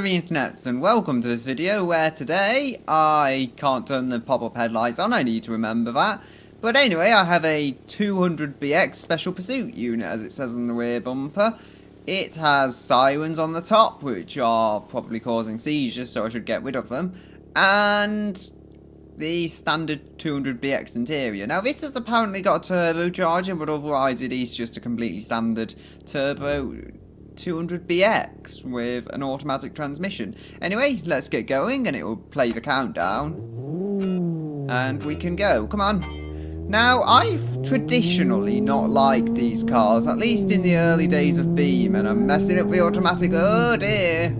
of the internets, and welcome to this video where today I can't turn the pop-up headlights on, I need to remember that. But anyway, I have a 200BX Special Pursuit unit, as it says on the rear bumper. It has sirens on the top, which are probably causing seizures, so I should get rid of them. And the standard 200BX interior. Now this has apparently got a turbocharger, but otherwise it is just a completely standard turbo 200BX with an automatic transmission. Anyway, let's get going and it will play the countdown. And we can go. Come on. Now, I've traditionally not liked these cars, at least in the early days of Beam, and I'm messing up the automatic. Oh dear.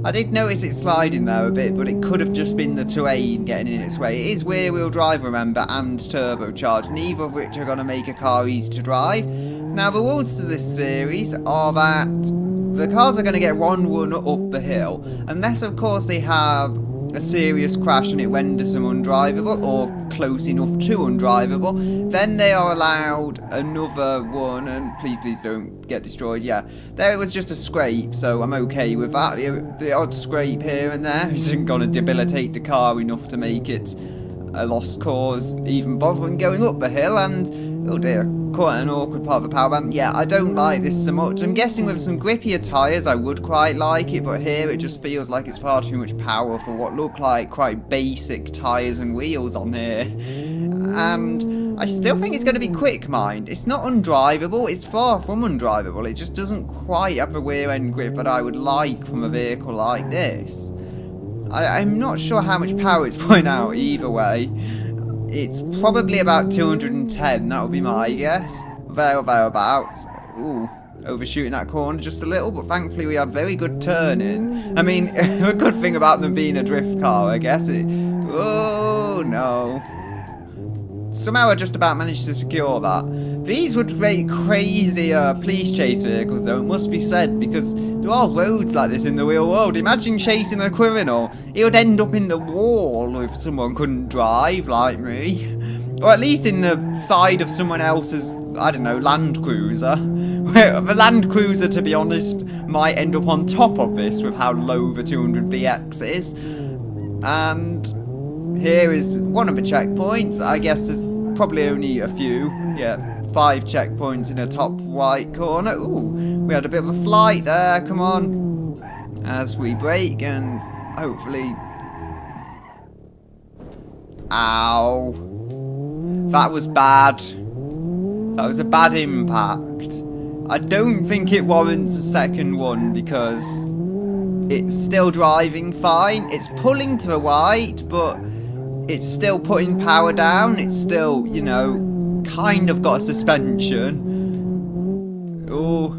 I did notice it sliding there a bit, but it could have just been the terrain getting in its way. It is rear-wheel drive, remember, and turbocharged, neither of which are going to make a car easy to drive. Now, the rules to this series are that the cars are going to get one run up the hill, unless, of course, they have a serious crash and it renders them undrivable, or close enough to undrivable. Then they are allowed another run, and please don't get destroyed. Yeah, there it was just a scrape, so I'm okay with that. The odd scrape here and there isn't going to debilitate the car enough to make it a lost cause even bothering going up the hill. And oh dear, quite an awkward part of the power band. Yeah, I don't like this so much. I'm guessing with some grippier tyres I would quite like it, but here it just feels like it's far too much power for what look like quite basic tyres and wheels on here. And I still think it's going to be quick, mind. It's not undrivable, it's far from undrivable. It just doesn't quite have the rear end grip that I would like from a vehicle like this. I'm not sure how much power it's putting out either way. It's probably about 210, that would be my guess. There or thereabouts. Ooh, overshooting that corner just a little, but thankfully we have very good turning. I mean, a good thing about them being a drift car, I guess. Oh, no. Somehow I just about managed to secure that. These would make crazy police chase vehicles, though, it must be said, because there are roads like this in the real world. Imagine chasing a criminal. He would end up in the wall if someone couldn't drive like me. Or at least in the side of someone else's, I don't know, Land Cruiser. Where the Land Cruiser, to be honest, might end up on top of this with how low the 200BX is. And here is one of the checkpoints. I guess there's probably only a few. Yeah, 5 checkpoints in the top right corner. Ooh, we had a bit of a flight there. Come on. As we brake and hopefully... Ow. That was bad. That was a bad impact. I don't think it warrants a second one because it's still driving fine. It's pulling to the right, but it's still putting power down. It's still, you know, kind of got a suspension. Oh.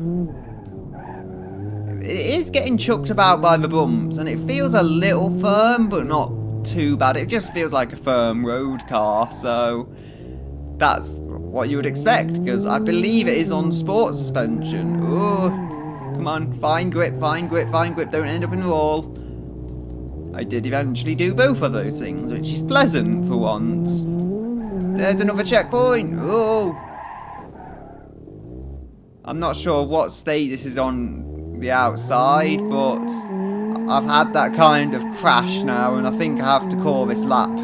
It is getting chucked about by the bumps, and it feels a little firm, but not too bad. It just feels like a firm road car, so that's what you would expect, because I believe it is on sport suspension. Oh, come on, fine grip, fine grip, fine grip, don't end up in the wall. I did eventually do both of those things, which is pleasant for once. There's another checkpoint. Oh. I'm not sure what state this is on the outside, but I've had that kind of crash now, and I think I have to call this lap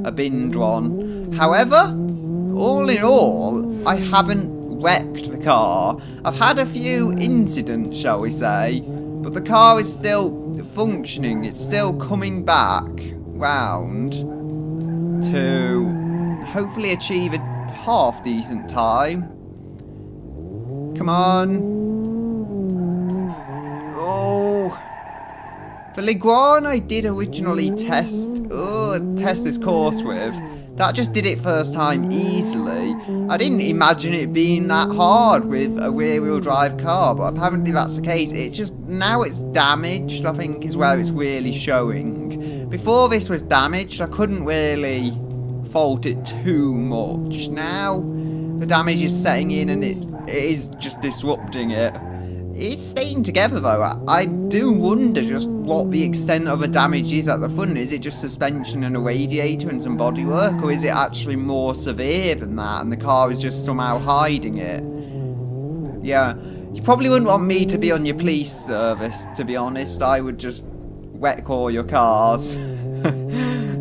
a binge one. However, all in all, I haven't wrecked the car. I've had a few incidents, shall we say, but the car is still functioning. It's still coming back round to hopefully achieve a half decent time. Come on. Oh. The Leguan I did originally test this course with. That just did it first time easily. I didn't imagine it being that hard with a rear-wheel drive car, but apparently that's the case. It's just, now it's damaged, I think, is where it's really showing. Before this was damaged, I couldn't really fault it too much. Now, the damage is setting in and it is just disrupting it. It's staying together though. I do wonder just what the extent of the damage is at the front. Is it just suspension and a radiator and some bodywork, or is it actually more severe than that and the car is just somehow hiding it? Yeah, you probably wouldn't want me to be on your police service, to be honest. I would just wreck all your cars.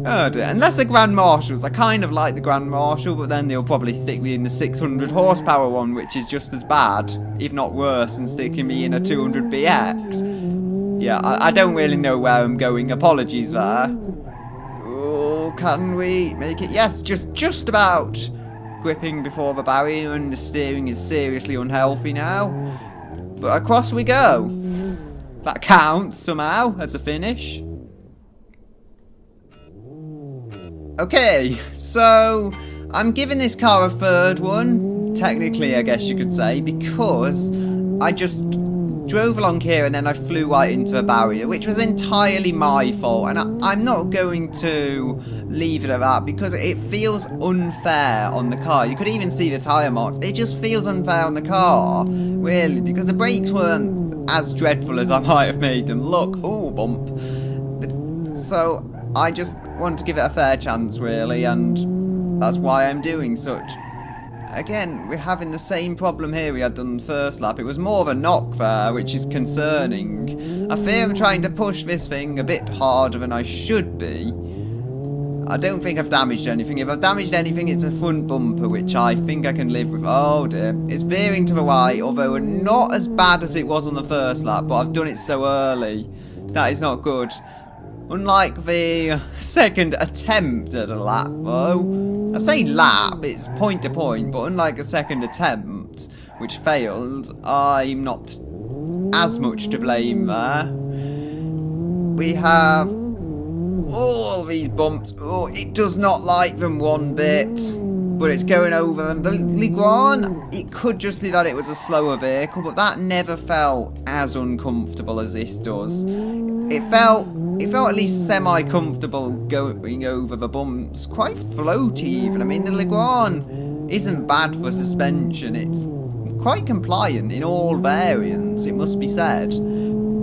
Oh dear. Unless they're Grand Marshals. I kind of like the Grand Marshal, but then they'll probably stick me in the 600 horsepower one, which is just as bad, if not worse, than sticking me in a 200BX. Yeah, I don't really know where I'm going. Apologies there. Oh, can we make it? Yes, just about. Gripping before the barrier, and the steering is seriously unhealthy now. But across we go. That counts somehow as a finish. Okay, so I'm giving this car a third one, technically I guess you could say, because I just drove along here and then I flew right into a barrier, which was entirely my fault, and I'm not going to leave it at that because it feels unfair on the car. You could even see the tyre marks. It just feels unfair on the car, really, because the brakes weren't as dreadful as I might have made them look. Ooh, bump. So I just want to give it a fair chance, really, and that's why I'm doing such. Again, we're having the same problem here we had on the first lap. It was more of a knock there, which is concerning. I fear I'm trying to push this thing a bit harder than I should be. I don't think I've damaged anything. If I've damaged anything, it's a front bumper, which I think I can live with. Oh dear. It's veering to the right, although not as bad as it was on the first lap, but I've done it so early. That is not good. Unlike the second attempt at a lap, though. I say lap, it's point to point, but unlike the second attempt, which failed, I'm not as much to blame there. We have all these bumps. Oh, it does not like them one bit, but it's going over them. The Legrand, it could just be that it was a slower vehicle, but that never felt as uncomfortable as this does. It felt at least semi-comfortable going over the bumps. Quite floaty even. I mean, the Legrand isn't bad for suspension. It's quite compliant in all variants, it must be said.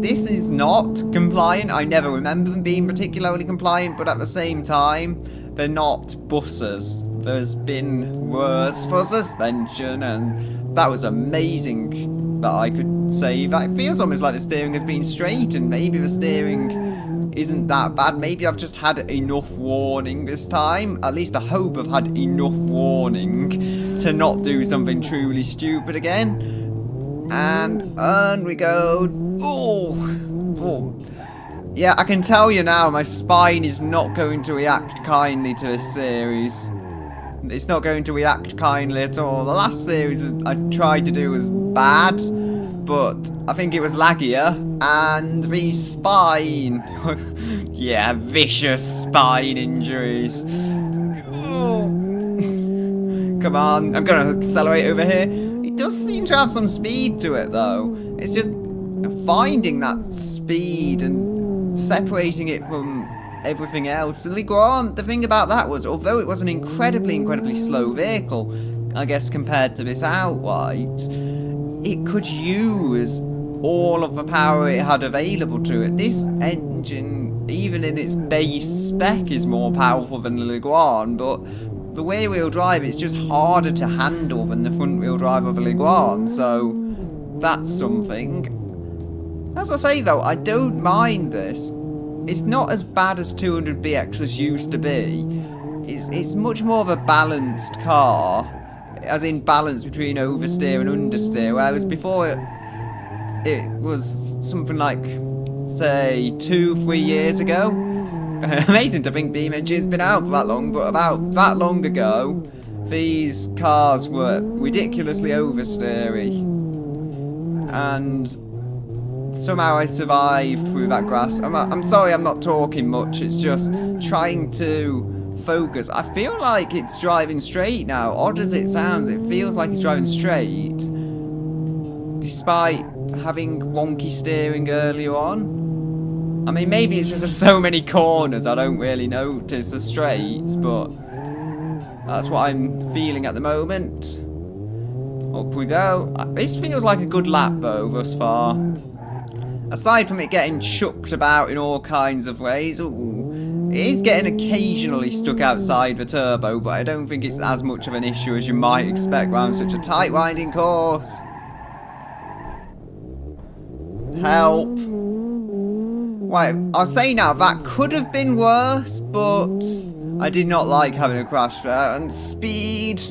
This is not compliant. I never remember them being particularly compliant, but at the same time, they're not buses. There's been worse for suspension, and that was amazing that I could say that. It feels almost like the steering has been straightened. Maybe the steering isn't that bad. Maybe I've just had enough warning this time. At least I hope I've had enough warning to not do something truly stupid again. And on we go. Oh. Yeah, I can tell you now, my spine is not going to react kindly to this series. It's not going to react kindly at all. The last series I tried to do was bad, but I think it was laggier. And the spine. Yeah, vicious spine injuries. Oh. Come on, I'm going to accelerate over here. It does seem to have some speed to it, though. It's just finding that speed and separating it from everything else. The Legrand, the thing about that was, although it was an incredibly slow vehicle, I guess compared to this outright, it could use all of the power it had available to it. This engine, even in its base spec, is more powerful than the Legrand, but the rear wheel drive is just harder to handle than the front wheel drive of the Legrand, so that's something. As I say though, I don't mind this. It's not as bad as 200BXs used to be. It's much more of a balanced car, as in balance between oversteer and understeer, whereas before it was something like, say, 2-3 years ago. Amazing to think BeamNG's been out for that long, but about that long ago, these cars were ridiculously oversteery. And somehow I survived through that grass. I'm sorry I'm not talking much, it's just trying to focus. I feel like it's driving straight now. Odd as it sounds, it feels like it's driving straight, despite having wonky steering earlier on. I mean, maybe it's just so many corners I don't really notice the straights, but that's what I'm feeling at the moment. Up we go. This feels like a good lap though, thus far. Aside from it getting chucked about in all kinds of ways, ooh, it is getting occasionally stuck outside the turbo, but I don't think it's as much of an issue as you might expect around such a tight winding course. Help. Right, I'll say now, that could have been worse, but I did not like having a crash there. And speed.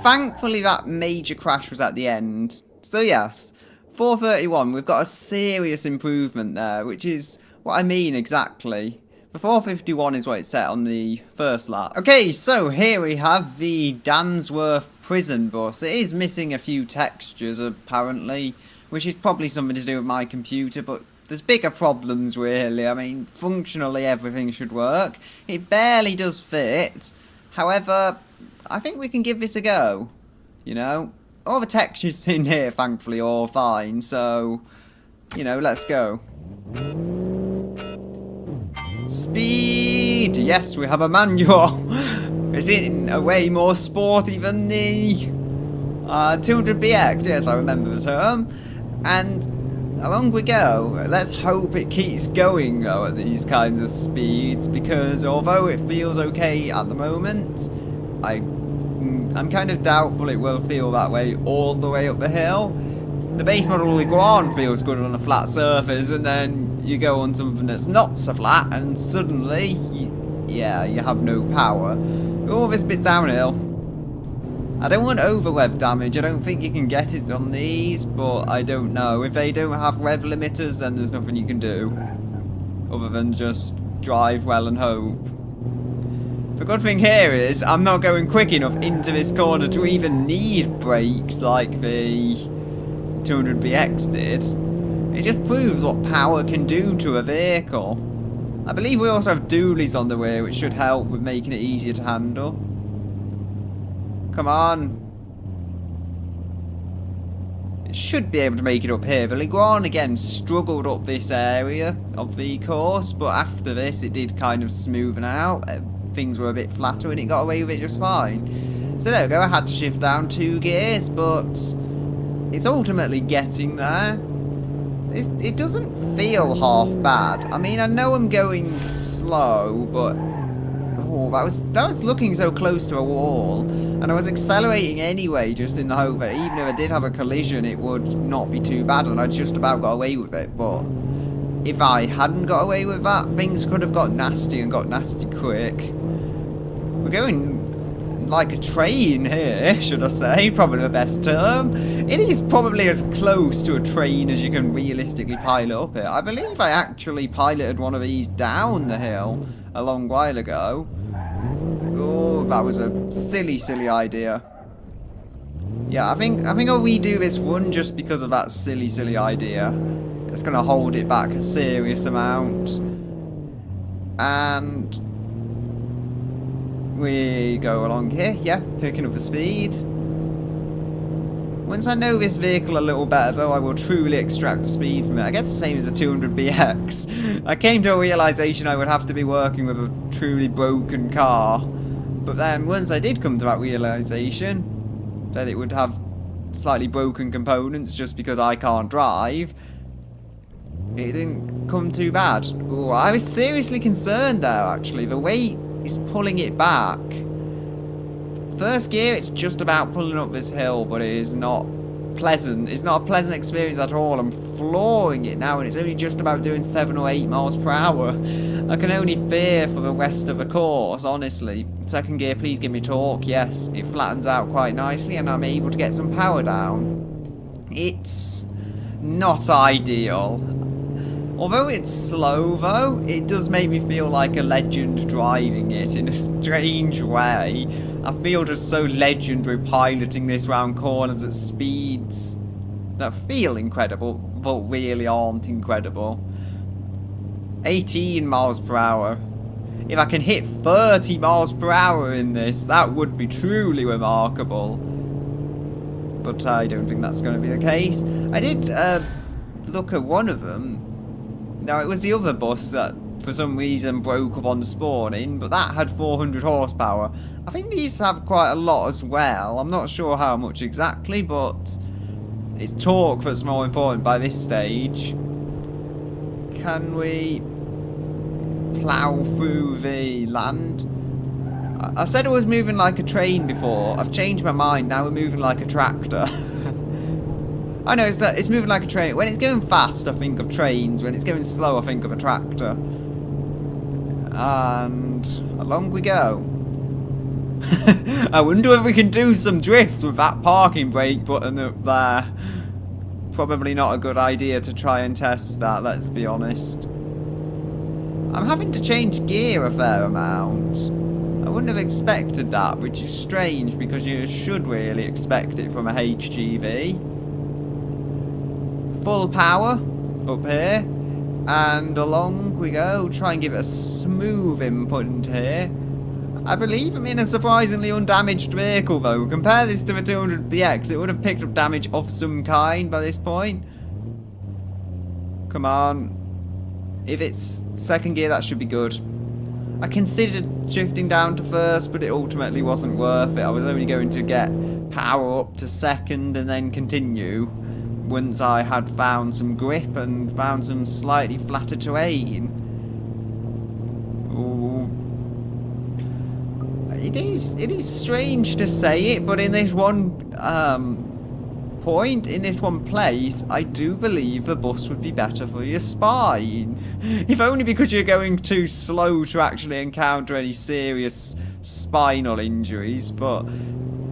Thankfully, that major crash was at the end. So yes, 431, we've got a serious improvement there, which is what I mean exactly. The 451 is what it set on the first lap. Okay, so here we have the Dansworth prison bus. It is missing a few textures, apparently, which is probably something to do with my computer, but there's bigger problems, really. I mean, functionally, everything should work. It barely does fit. However, I think we can give this a go, you know. All the textures in here, thankfully, are all fine, so, you know, let's go. Speed! Yes, we have a manual. Is it in a way more sporty than the 200BX? Yes, I remember the term. And along we go. Let's hope it keeps going, though, at these kinds of speeds, because although it feels okay at the moment, I'm kind of doubtful it will feel that way all the way up the hill. The base model Iguan feels good on a flat surface, and then you go on something that's not so flat, and suddenly, you have no power. Oh, this bit's downhill. I don't want over-rev damage. I don't think you can get it on these, but I don't know. If they don't have rev limiters, then there's nothing you can do other than just drive well and hope. The good thing here is I'm not going quick enough into this corner to even need brakes like the 200BX did. It just proves what power can do to a vehicle. I believe we also have dualies on the way, which should help with making it easier to handle. Come on. It should be able to make it up here. The Iguan again struggled up this area of the course, but after this it did kind of smoothen out. Things were a bit flatter and it got away with it just fine. So there we go, I had to shift down 2 gears, but it's ultimately getting there. It doesn't feel half bad. I mean, I know I'm going slow, but oh, that was looking so close to a wall, and I was accelerating anyway, just in the hope that even if I did have a collision, it would not be too bad, and I just about got away with it. But if I hadn't got away with that, things could have got nasty and got nasty quick. We're going like a train here, should I say, probably the best term. It is probably as close to a train as you can realistically pilot up here. I believe I actually piloted one of these down the hill a long while ago. Oh, that was a silly idea. Yeah, I think I'll redo this run just because of that silly idea. It's going to hold it back a serious amount. And we go along here, yeah, picking up the speed. Once I know this vehicle a little better, though, I will truly extract speed from it. I guess the same as the 200BX. I came to a realisation I would have to be working with a truly broken car. But then, once I did come to that realisation, that it would have slightly broken components just because I can't drive, it didn't come too bad. Ooh, I was seriously concerned there, actually. The weight is pulling it back. First gear, it's just about pulling up this hill, but it is not pleasant. It's not a pleasant experience at all. I'm flooring it now, and it's only just about doing 7 or 8 miles per hour. I can only fear for the rest of the course, honestly. Second gear, please give me torque. Yes, it flattens out quite nicely, and I'm able to get some power down. It's not ideal. Although it's slow, though, it does make me feel like a legend driving it in a strange way. I feel just so legendary piloting this round corners at speeds that feel incredible, but really aren't incredible. 18 miles per hour. If I can hit 30 miles per hour in this, that would be truly remarkable. But I don't think that's going to be the case. I did look at one of them. Now, it was the other bus that, for some reason, broke up on the spawning, but that had 400 horsepower. I think these have quite a lot as well. I'm not sure how much exactly, but it's torque that's more important by this stage. Can we plough through the land? I said it was moving like a train before. I've changed my mind. Now we're moving like a tractor. I know it's moving like a train. When it's going fast, I think of trains. When it's going slow, I think of a tractor. And along we go. I wonder if we can do some drifts with that parking brake button up there. Probably not a good idea to try and test that, let's be honest. I'm having to change gear a fair amount. I wouldn't have expected that, which is strange because you should really expect it from a HGV. Full power up here, and along we go. Try and give it a smooth input into here. I believe I'm in a surprisingly undamaged vehicle though. Compare this to the 200BX, it would have picked up damage of some kind by this point. Come on. If it's second gear, that should be good. I considered shifting down to first, but it ultimately wasn't worth it. I was only going to get power up to second and then continue once I had found some grip and found some slightly flatter terrain. Ooh. It is strange to say it, but in this one point, in this one place, I do believe the bus would be better for your spine. If only because you're going too slow to actually encounter any serious spinal injuries, but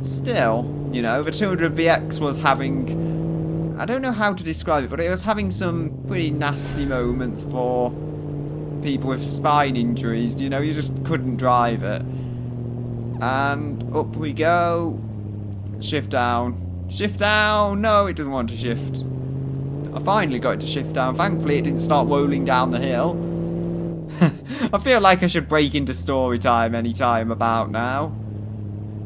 still, you know, the 200BX was having, I don't know how to describe it, but it was having some pretty nasty moments for people with spine injuries. You know, you just couldn't drive it. And up we go. Shift down. Shift down! No, it doesn't want to shift. I finally got it to shift down. Thankfully, it didn't start rolling down the hill. I feel like I should break into story time any time about now.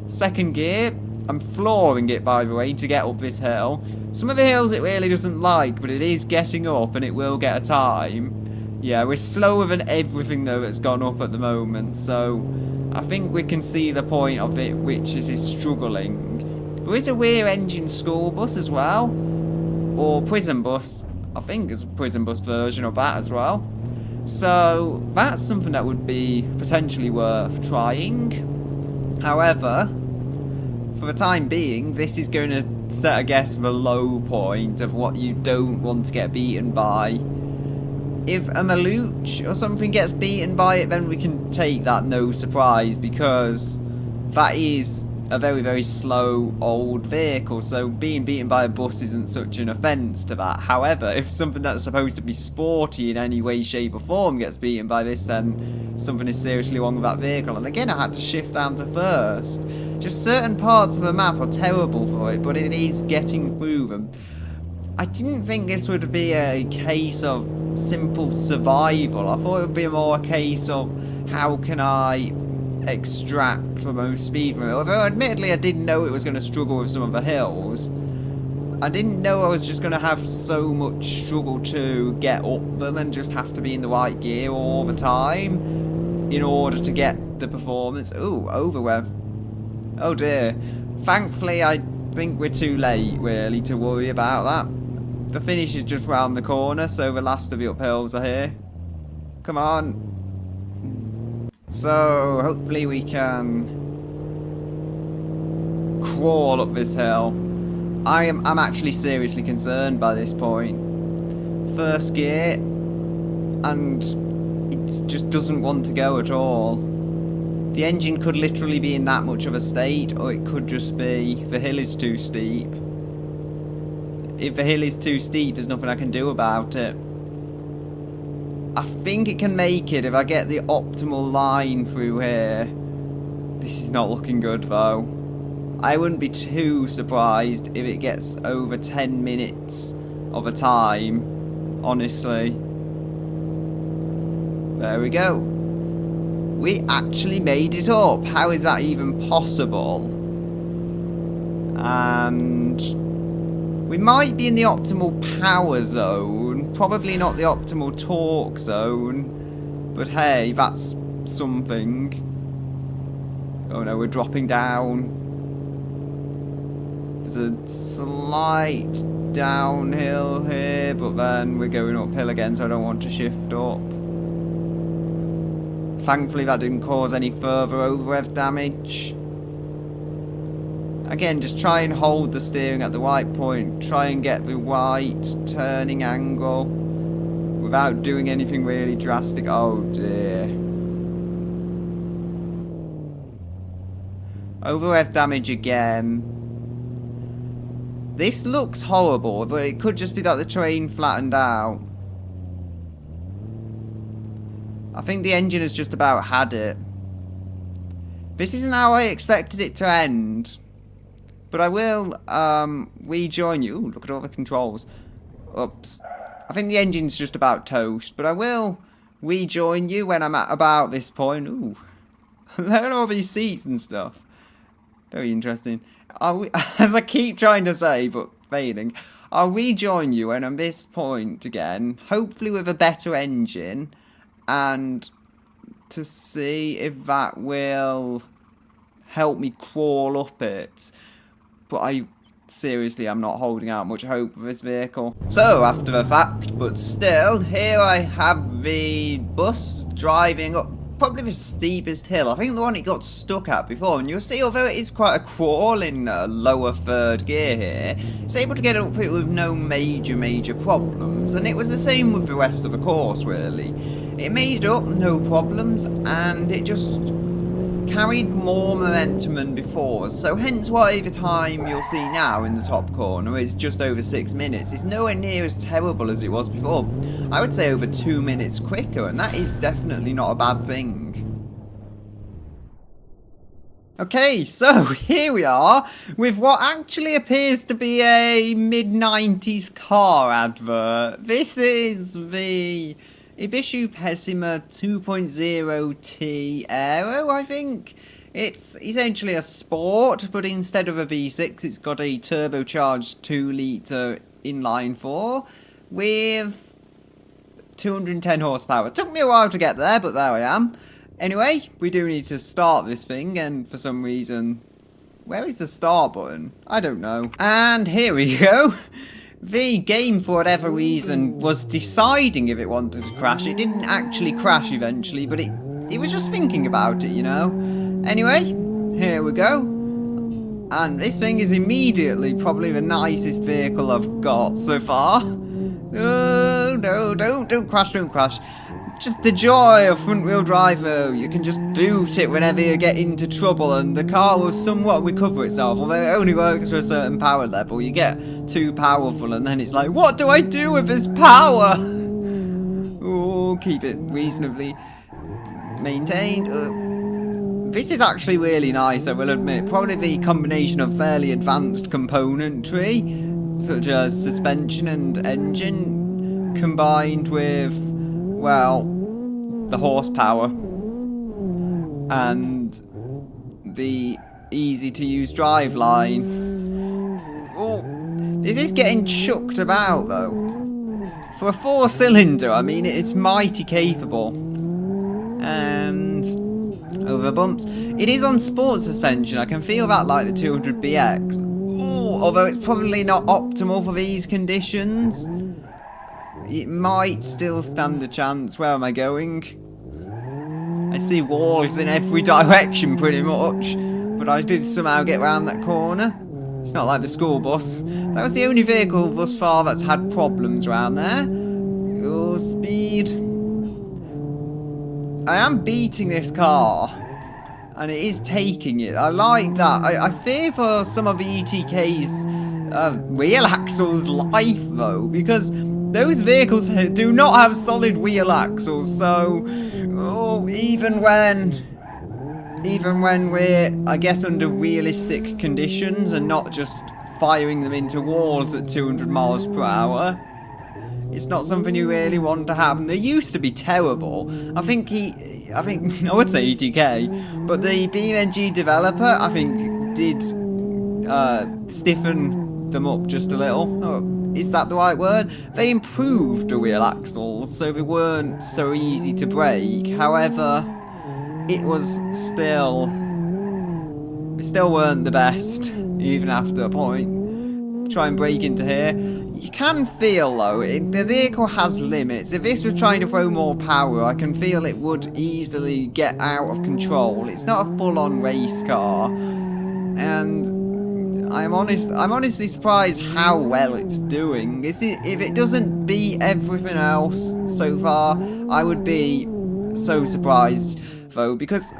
Second gear. I'm flooring it, by the way, to get up this hill. Some of the hills it really doesn't like, but it is getting up and it will get a time. Yeah, we're slower than everything, though, that's gone up at the moment, so I think we can see the point of it, which is struggling. There is a rear engine school bus as well, or prison bus. I think it's a prison bus version of that as well. So that's something that would be potentially worth trying. However, for the time being, this is going to set, I guess, the low point of what you don't want to get beaten by. If a Maluch or something gets beaten by it, then we can take that no surprise, because that is a very, very slow old vehicle, so being beaten by a bus isn't such an offence to that. However, if something that's supposed to be sporty in any way, shape or form gets beaten by this, then something is seriously wrong with that vehicle. And again, I had to shift down to first. Just certain parts of the map are terrible for it, but it is getting through them. I didn't think this would be a case of simple survival. I thought it would be more a case of how can I extract the most speed from it. Although admittedly I didn't know it was going to struggle with some of the hills. I didn't know I was just going to have so much struggle to get up them and just have to be in the right gear all the time in order to get the performance. Ooh, overrev. Oh dear. Thankfully I think we're too late really to worry about that. The finish is just round the corner, so the last of the uphills are here. Come on. So, hopefully we can crawl up this hill. I'm actually seriously concerned by this point. First gear, and it just doesn't want to go at all. The engine could literally be in that much of a state, or it could just be the hill is too steep. If the hill is too steep, there's nothing I can do about it. I think it can make it if I get the optimal line through here. This is not looking good though. I wouldn't be too surprised if it gets over 10 minutes of a time, honestly. There we go. We actually made it up. How is that even possible? And we might be in the optimal power zone, probably not the optimal torque zone, but hey, that's something. Oh no, we're dropping down. There's a slight downhill here, but then we're going uphill again, so I don't want to shift up. Thankfully that didn't cause any further overrev damage. Again, just try and hold the steering at the right point. Try and get the right turning angle without doing anything really drastic. Oh dear. Over-rev damage again. This looks horrible, but it could just be that the terrain flattened out. I think the engine has just about had it. This isn't how I expected it to end. But I will rejoin you. Ooh, look at all the controls. Oops. I think the engine's just about toast. But I will rejoin you when I'm at about this point. Ooh. Look at all these seats and stuff. Very interesting. As I keep trying to say, but failing. I'll rejoin you when I'm this point again. Hopefully with a better engine. And to see if that will help me crawl up it. But seriously, I'm not holding out much hope for this vehicle. So, after the fact, but still, here I have the bus driving up probably the steepest hill. I think the one it got stuck at before. And you'll see, although it is quite a crawl in lower third gear here, it's able to get up it with no major problems. And it was the same with the rest of the course, really. It made up, no problems, and it just carried more momentum than before, so hence why the time you'll see now in the top corner is just over 6 minutes. It's nowhere near as terrible as it was before. I would say over 2 minutes quicker, and that is definitely not a bad thing. Okay, so here we are with what actually appears to be a mid-90s car advert. This is the Ibishu Pessima 2.0T Aero, I think. It's essentially a sport, but instead of a V6, it's got a turbocharged 2-litre inline 4 with 210 horsepower. It took me a while to get there, but there I am. Anyway, we do need to start this thing, and for some reason, where is the start button? I don't know. And here we go. The game, for whatever reason, was deciding if it wanted to crash. It didn't actually crash eventually, but it was just thinking about it, you know. Anyway, here we go. And this thing is immediately probably the nicest vehicle I've got so far. Oh, no, don't crash, don't crash. Just the joy of front-wheel drive, though. You can just boot it whenever you get into trouble, and the car will somewhat recover itself, although it only works to a certain power level. You get too powerful, and then it's like, what do I do with this power? Oh, keep it reasonably maintained. This is actually really nice, I will admit. Probably the combination of fairly advanced componentry, such as suspension and engine, combined with, well, the horsepower and the easy-to-use driveline. Oh, this is getting chucked about, though. For a 4-cylinder, I mean, it's mighty capable. And over bumps. It is on sport suspension. I can feel that like the 200BX. Ooh, although it's probably not optimal for these conditions. It might still stand a chance. Where am I going? I see walls in every direction pretty much. But I did somehow get round that corner. It's not like the school bus. That was the only vehicle thus far that's had problems around there. Oh, speed. I am beating this car. And it is taking it. I like that. I fear for some of the ETK's wheel axles life, though. Because those vehicles do not have solid wheel axles, so even when we're, I guess, under realistic conditions and not just firing them into walls at 200 miles per hour, it's not something you really want to happen. They used to be terrible. I think I would say ETK, but the BeamNG developer, I think, did stiffen them up just a little. Oh, is that the right word? They improved the wheel axles, so they weren't so easy to brake. However, it was still... They still weren't the best, even after a point. Try and brake into here. You can feel, though, the vehicle has limits. If this was trying to throw more power, I can feel it would easily get out of control. It's not a full-on race car. And I'm honestly surprised how well it's doing. If it doesn't beat everything else so far, I would be so surprised, though, because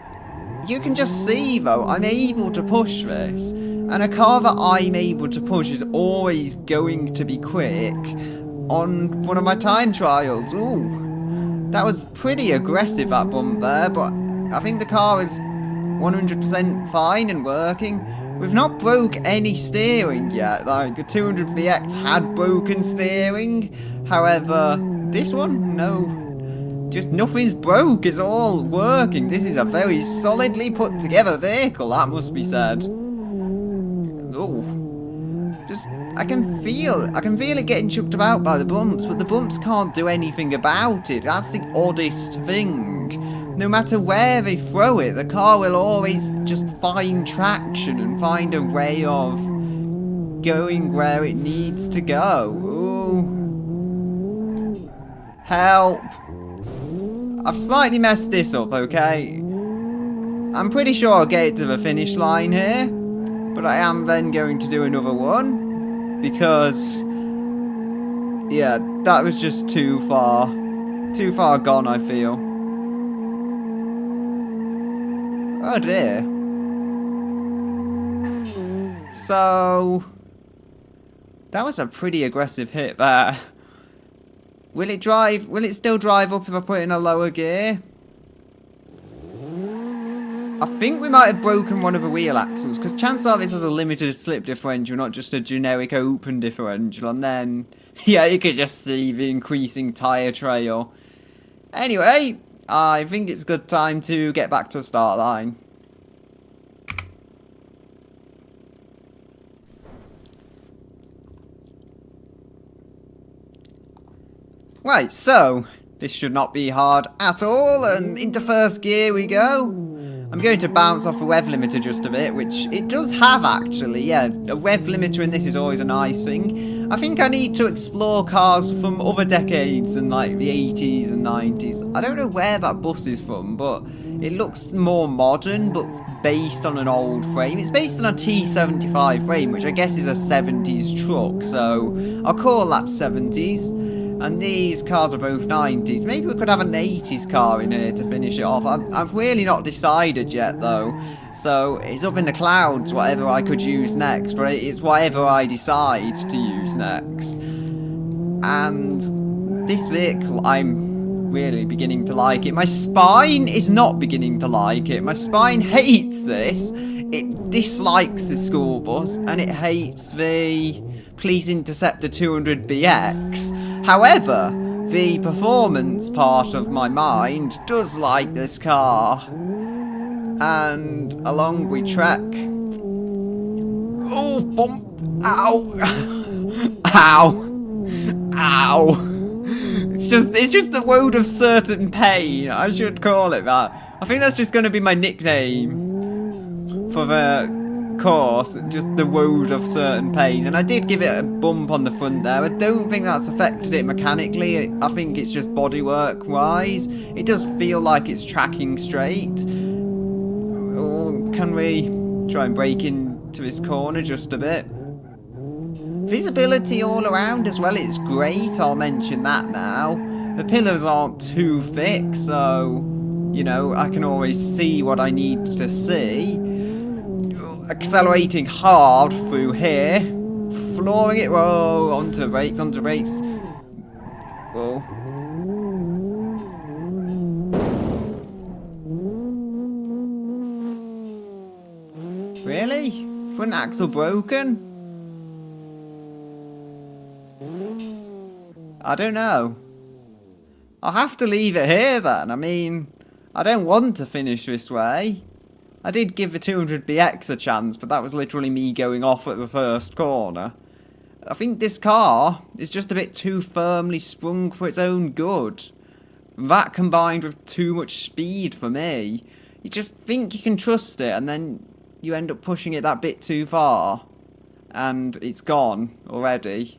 you can just see, though, I'm able to push this. And a car that I'm able to push is always going to be quick on one of my time trials. Ooh. That was pretty aggressive, that bump there, but I think the car is 100% fine and working. We've not broke any steering yet. Like, a 200BX had broken steering. However, this one, no. Just nothing's broke. It's all working. This is a very solidly put together vehicle, that must be said. Oh. Just, I can feel it getting chucked about by the bumps, but the bumps can't do anything about it. That's the oddest thing. No matter where they throw it, the car will always just find traction and find a way of going where it needs to go. Ooh. Help. I've slightly messed this up, okay? I'm pretty sure I'll get it to the finish line here. But I am then going to do another one, because, yeah, that was just too far gone, I feel. Oh dear. So, that was a pretty aggressive hit there. Will it still drive up if I put it in a lower gear? I think we might have broken one of the wheel axles, because chances are this has a limited slip differential, not just a generic open differential, and then, yeah, you could just see the increasing tyre trail. Anyway, I think it's a good time to get back to the start line. Right, so, this should not be hard at all, and into first gear we go. I'm going to bounce off a rev limiter just a bit, which it does have actually, yeah. A rev limiter in this is always a nice thing. I think I need to explore cars from other decades and like the 80s and 90s. I don't know where that bus is from, but it looks more modern, but based on an old frame. It's based on a T75 frame, which I guess is a 70s truck, so I'll call that 70s. And these cars are both 90s. Maybe we could have an 80s car in here to finish it off. I've really not decided yet, though. So, it's up in the clouds, whatever I could use next. Right? It's whatever I decide to use next. And this vehicle, I'm really beginning to like it. My spine is not beginning to like it. My spine hates this. It dislikes the school bus. And it hates the Please Intercept the 200BX. However, the performance part of my mind does like this car. And along we trek. Oh, bump! Ow! Ow! Ow! It's just the road of certain pain. I should call it that. I think that's just going to be my nickname for the course, just the road of certain pain. And I did give it a bump on the front there. I don't think that's affected it mechanically. I think it's just bodywork wise. It does feel like it's tracking straight. Oh, can we try and break into this corner just a bit? Visibility all around as well, it's great, I'll mention that now. The pillars aren't too thick, so, you know, I can always see what I need to see. Accelerating hard through here. Flooring it. Whoa, onto brakes, onto brakes. Whoa. Really? Front axle broken? I don't know. I'll have to leave it here then. I mean, I don't want to finish this way. I did give the 200BX a chance, but that was literally me going off at the first corner. I think this car is just a bit too firmly sprung for its own good. That combined with too much speed for me. You just think you can trust it, and then you end up pushing it that bit too far. And it's gone already.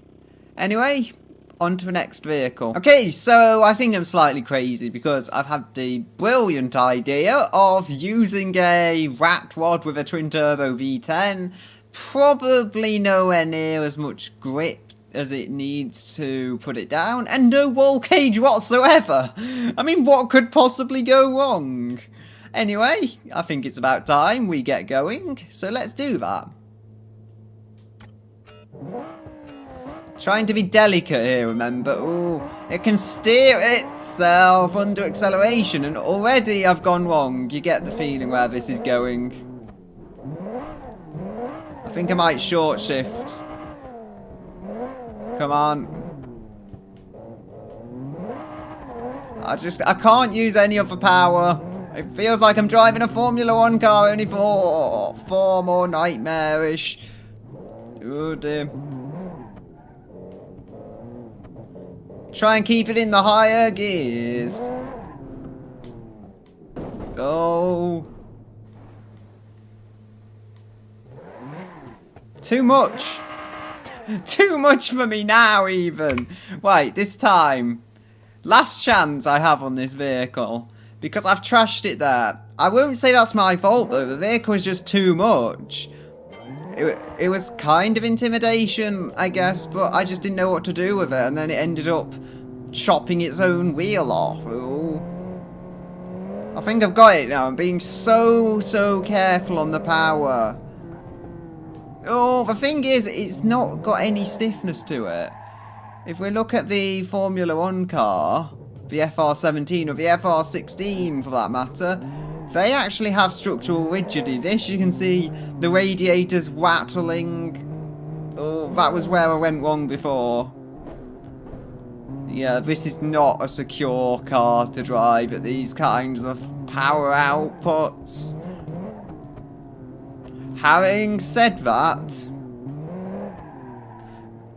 Anyway, on to the next vehicle. Okay, so I think I'm slightly crazy because I've had the brilliant idea of using a rat rod with a twin turbo V10 probably nowhere near as much grip as it needs to put it down, and no roll cage whatsoever. I mean, what could possibly go wrong? Anyway, I think it's about time we get going, so let's do that. Trying to be delicate here, remember? Ooh, it can steer itself under acceleration, and already I've gone wrong. You get the feeling where this is going. I think I might short shift. Come on. I can't use any other power. It feels like I'm driving a Formula 1 car, only far more nightmarish. Oh dear. Try and keep it in the higher gears. Oh. Too much. Too much for me now, even. Wait, this time. Last chance I have on this vehicle. Because I've trashed it there. I won't say that's my fault, though. The vehicle is just too much. It was kind of intimidation, I guess, but I just didn't know what to do with it, and then it ended up chopping its own wheel off. Ooh. I think I've got it now. I'm being so careful on the power. Oh, the thing is, it's not got any stiffness to it. If we look at the Formula 1 car, the FR17 or the FR16 for that matter, they actually have structural rigidity. This, you can see the radiators rattling. Oh, that was where I went wrong before. Yeah, this is not a secure car to drive at these kinds of power outputs. Having said that...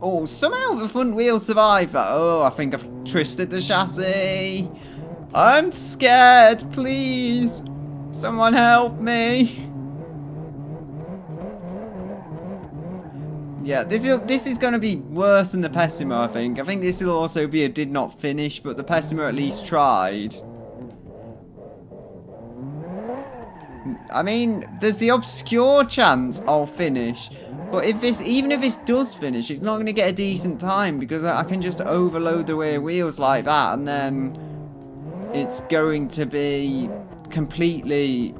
Oh, somehow the front wheel survived that. Oh, I think I've twisted the chassis. I'm scared, please. Someone help me. Yeah, this is going to be worse than the Pessima, I think. I think this will also be a did not finish, but the Pessima at least tried. I mean, there's the obscure chance I'll finish. But even if this does finish, it's not going to get a decent time because I can just overload the rear wheels like that, and then it's going to be completely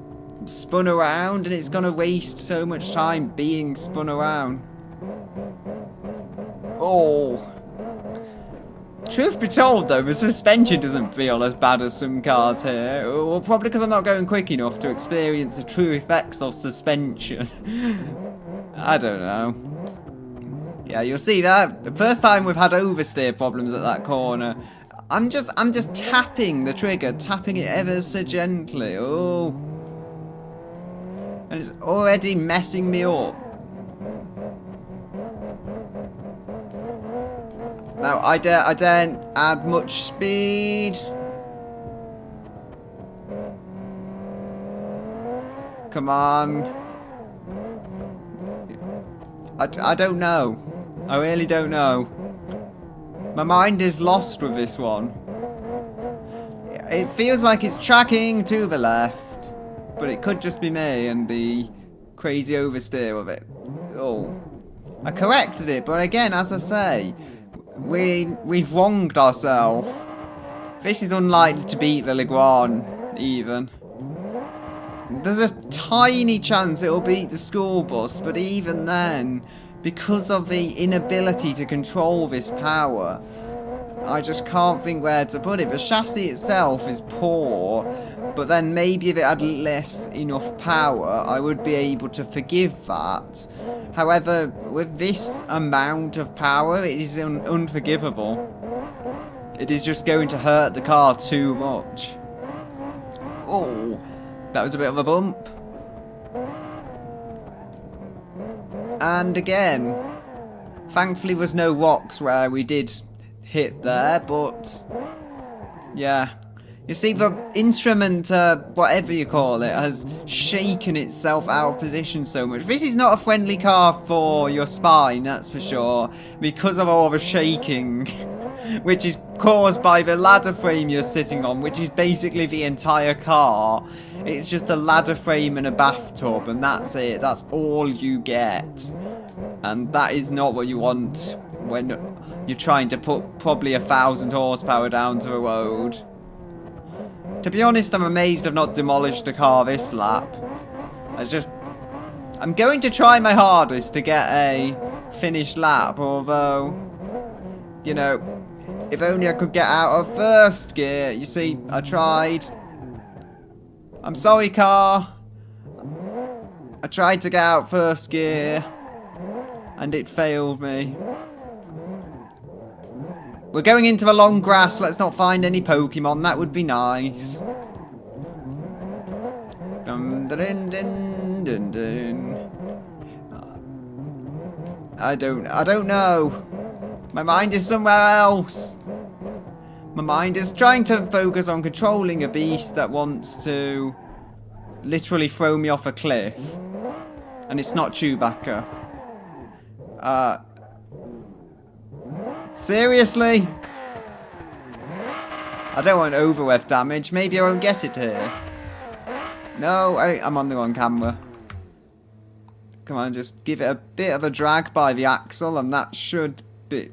spun around, and it's going to waste so much time being spun around. Oh. Truth be told, though, the suspension doesn't feel as bad as some cars here. Well, probably because I'm not going quick enough to experience the true effects of suspension. I don't know. Yeah, you'll see that. The first time we've had oversteer problems at that corner. I'm just tapping the trigger, tapping it ever so gently. Oh. And it's already messing me up. Now, I daren't add much speed. Come on. I don't know. I really don't know. My mind is lost with this one. It feels like it's tracking to the left, but it could just be me and the crazy oversteer of it. Oh. I corrected it, but again, as I say, we've wronged ourselves. This is unlikely to beat the Leguan, even. There's a tiny chance it'll beat the school bus, but even then, because of the inability to control this power, I just can't think where to put it. The chassis itself is poor, but then maybe if it had less enough power, I would be able to forgive that. However, with this amount of power, it is unforgivable. It is just going to hurt the car too much. Oh, that was a bit of a bump. And again, thankfully there's no rocks where we did hit there, but yeah. You see, the instrument, whatever you call it, has shaken itself out of position so much. This is not a friendly car for your spine, that's for sure, because of all the shaking, which is caused by the ladder frame you're sitting on, which is basically the entire car. It's just a ladder frame and a bathtub, and that's it. That's all you get. And that is not what you want when you're trying to put probably 1,000 horsepower down to the road. To be honest, I'm amazed I've not demolished a car this lap. I'm going to try my hardest to get a finished lap, although, you know, if only I could get out of first gear. You see, I tried. I'm sorry, car. I tried to get out first gear, and it failed me. We're going into the long grass. Let's not find any Pokemon. That would be nice. Dun, dun, dun, dun, dun. I don't know. My mind is somewhere else. My mind is trying to focus on controlling a beast that wants to literally throw me off a cliff. And it's not Chewbacca. Seriously? I don't want overrev damage. Maybe I won't get it here. No, I'm on the wrong camera. Come on, just give it a bit of a drag by the axle and that should be...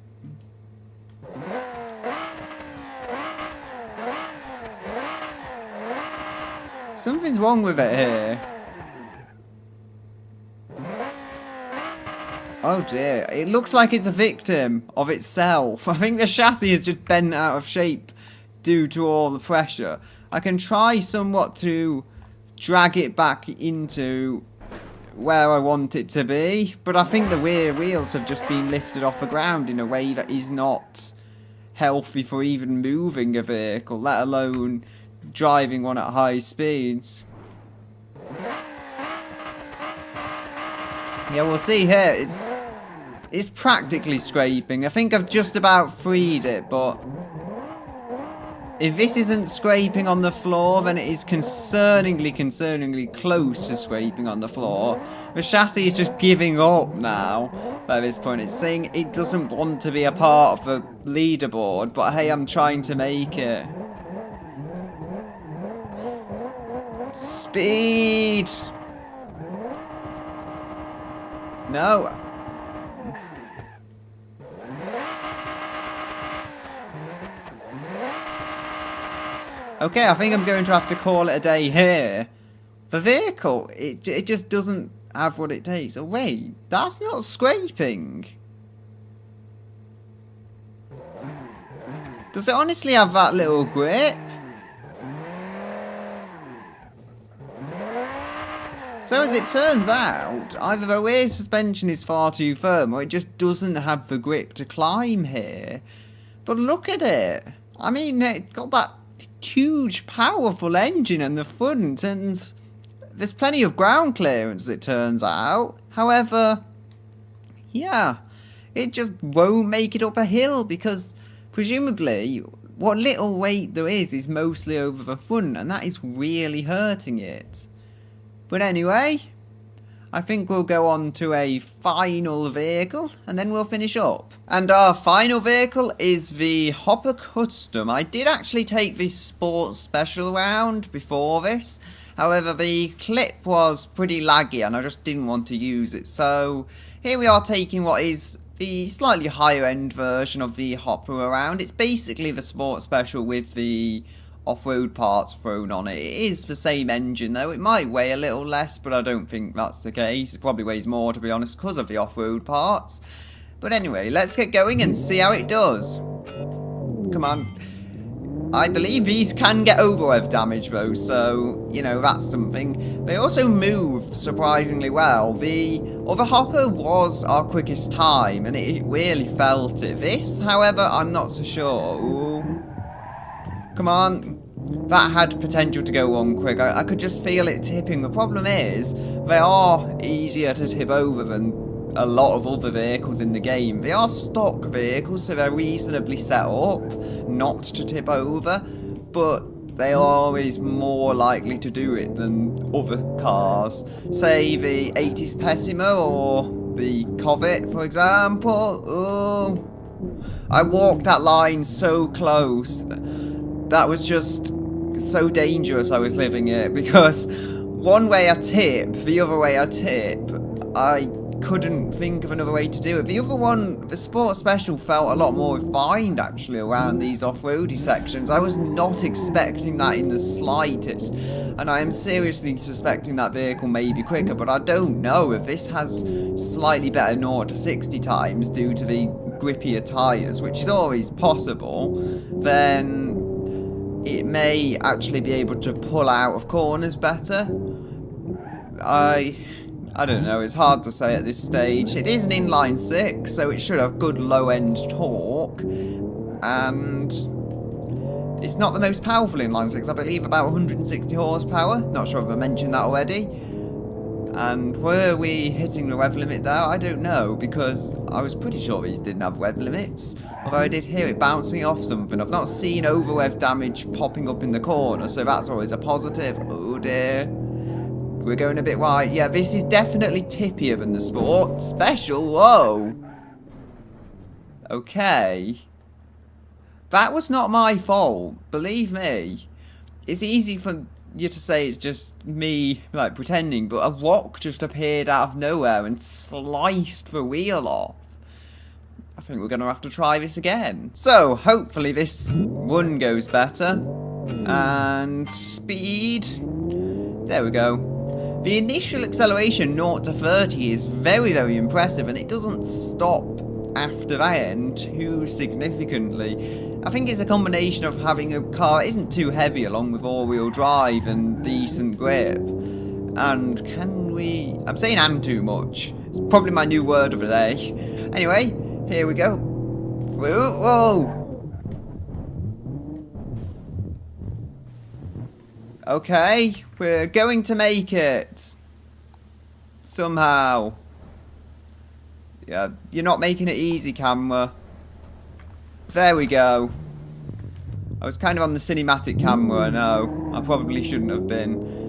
Something's wrong with it here. Oh dear, it looks like it's a victim of itself. I think the chassis is just bent out of shape due to all the pressure. I can try somewhat to drag it back into where I want it to be, but I think the rear wheels have just been lifted off the ground in a way that is not healthy for even moving a vehicle, let alone driving one at high speeds. Yeah, we'll see here. It's practically scraping. I think I've just about freed it, but if this isn't scraping on the floor, then it is concerningly close to scraping on the floor. The chassis is just giving up now by this point. It's saying it doesn't want to be a part of the leaderboard, but hey, I'm trying to make it. Speed! No. Okay, I think I'm going to have to call it a day here. The vehicle, it just doesn't have what it takes. Oh wait, that's not scraping. Does it honestly have that little grip? So as it turns out, either the rear suspension is far too firm or it just doesn't have the grip to climb here. But look at it. I mean, it's got that huge powerful engine in the front and there's plenty of ground clearance, it turns out. However, yeah, it just won't make it up a hill because presumably what little weight there is mostly over the front and that is really hurting it. But anyway, I think we'll go on to a final vehicle and then we'll finish up. And our final vehicle is the Hopper Custom. I did actually take the Sports Special round before this. However, the clip was pretty laggy and I just didn't want to use it. So here we are taking what is the slightly higher end version of the Hopper around. It's basically the Sports Special with the off-road parts thrown on it. It is the same engine though. It might weigh a little less, but I don't think that's the case. It probably weighs more, to be honest, because of the off-road parts. But anyway, let's get going and see how it does. Come on. I believe these can get overrev damage though, so, you know, that's something. They also move surprisingly well. The other Hopper was our quickest time, and it really felt it. This, however, I'm not so sure. Ooh. Come on. That had potential to go on quick. I could just feel it tipping. The problem is, they are easier to tip over than a lot of other vehicles in the game. They are stock vehicles, so they're reasonably set up not to tip over, but they are always more likely to do it than other cars. Say the 80s Pessima or the Covet, for example. Oh, I walked that line so close. That was just so dangerous I was living it, because one way I tip, the other way I tip, I couldn't think of another way to do it. The other one, the Sport Special, felt a lot more refined actually around these off-roady sections. I was not expecting that in the slightest, and I am seriously suspecting that vehicle may be quicker, but I don't know. If this has slightly better 0 to 60 times due to the grippier tyres, which is always possible, then it may actually be able to pull out of corners better. I don't know, it's hard to say at this stage. It is an inline 6, so it should have good low-end torque, and it's not the most powerful inline 6, I believe about 160 horsepower. Not sure if I mentioned that already. And were we hitting the rev limit there? I don't know, because I was pretty sure these didn't have rev limits, although I did hear it bouncing off something. I've not seen over rev damage popping up in the corner, so that's always a positive. Oh dear. We're going a bit wide. Yeah, this is definitely tippier than the Sport Special. Whoa. Okay. That was not my fault. Believe me. It's easy for you to say it's just me, like, pretending, but a rock just appeared out of nowhere and sliced the wheel off. I think we're going to have to try this again. So, hopefully this run goes better. And speed. There we go. The initial acceleration 0 to 30 is very, very impressive, and it doesn't stop after that end too significantly. I think it's a combination of having a car that isn't too heavy along with all-wheel drive and decent grip. And can we... I'm saying "and" too much. It's probably my new word of the day. Anyway, here we go. Through. Whoa! Okay, we're going to make it. Somehow. Yeah, you're not making it easy, camera. There we go. I was kind of on the cinematic camera, no. I probably shouldn't have been.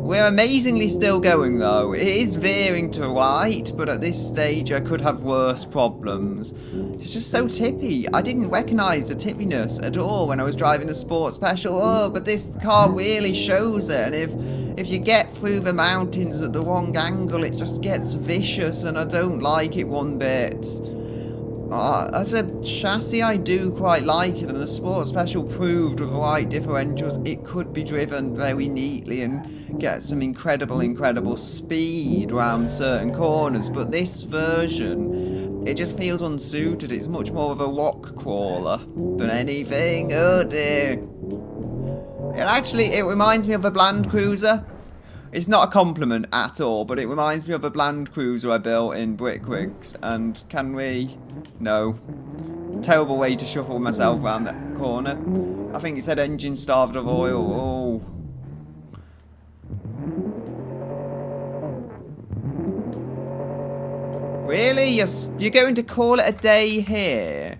We're amazingly still going, though. It is veering to right, but at this stage I could have worse problems. It's just so tippy. I didn't recognise the tippiness at all when I was driving the Sport Special. Oh, but this car really shows it. And if you get through the mountains at the wrong angle, it just gets vicious, and I don't like it one bit. As a chassis, I do quite like it, and the Sport Special proved with the right differentials it could be driven very neatly and get some incredible speed around certain corners. But this version, it just feels unsuited. It's much more of a rock crawler than anything. Oh dear. It reminds me of a Land Cruiser. It's not a compliment at all, but it reminds me of a Land Cruiser I built in Brickwicks. And can we... No. Terrible way to shuffle myself around that corner. I think it said engine starved of oil. Oh. Really? You're going to call it a day here?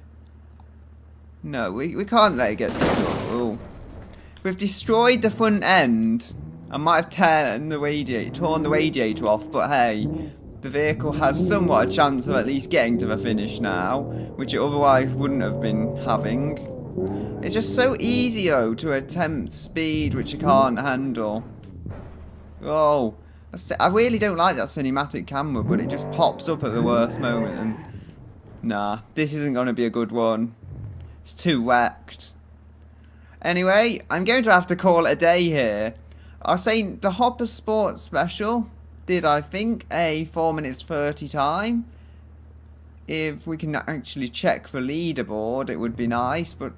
No, we can't let it get stuck. Oh. We've destroyed the front end. I might have torn the radiator off, but hey, the vehicle has somewhat a chance of at least getting to the finish now, which it otherwise wouldn't have been having. It's just so easy, though, to attempt speed which you can't handle. Oh, I really don't like that cinematic camera, but it just pops up at the worst moment, and nah, this isn't going to be a good one. It's too wrecked. Anyway, I'm going to have to call it a day here. I was saying the Hopper Sport Special did, I think, a 4 minutes 30 time. If we can actually check the leaderboard, it would be nice, but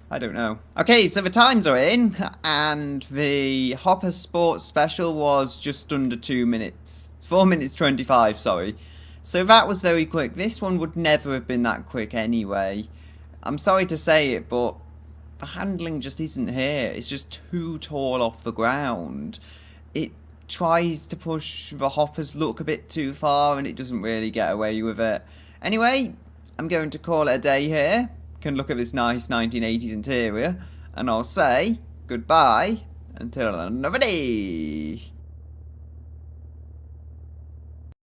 I don't know. Okay, so the times are in, and the Hopper Sport Special was just under 2 minutes. 4 minutes 25, sorry. So that was very quick. This one would never have been that quick anyway. I'm sorry to say it, but the handling just isn't here. It's just too tall off the ground. It tries to push the Hopper's look a bit too far, and it doesn't really get away with it. Anyway, I'm going to call it a day here. Can look at this nice 1980s interior, and I'll say goodbye until another day.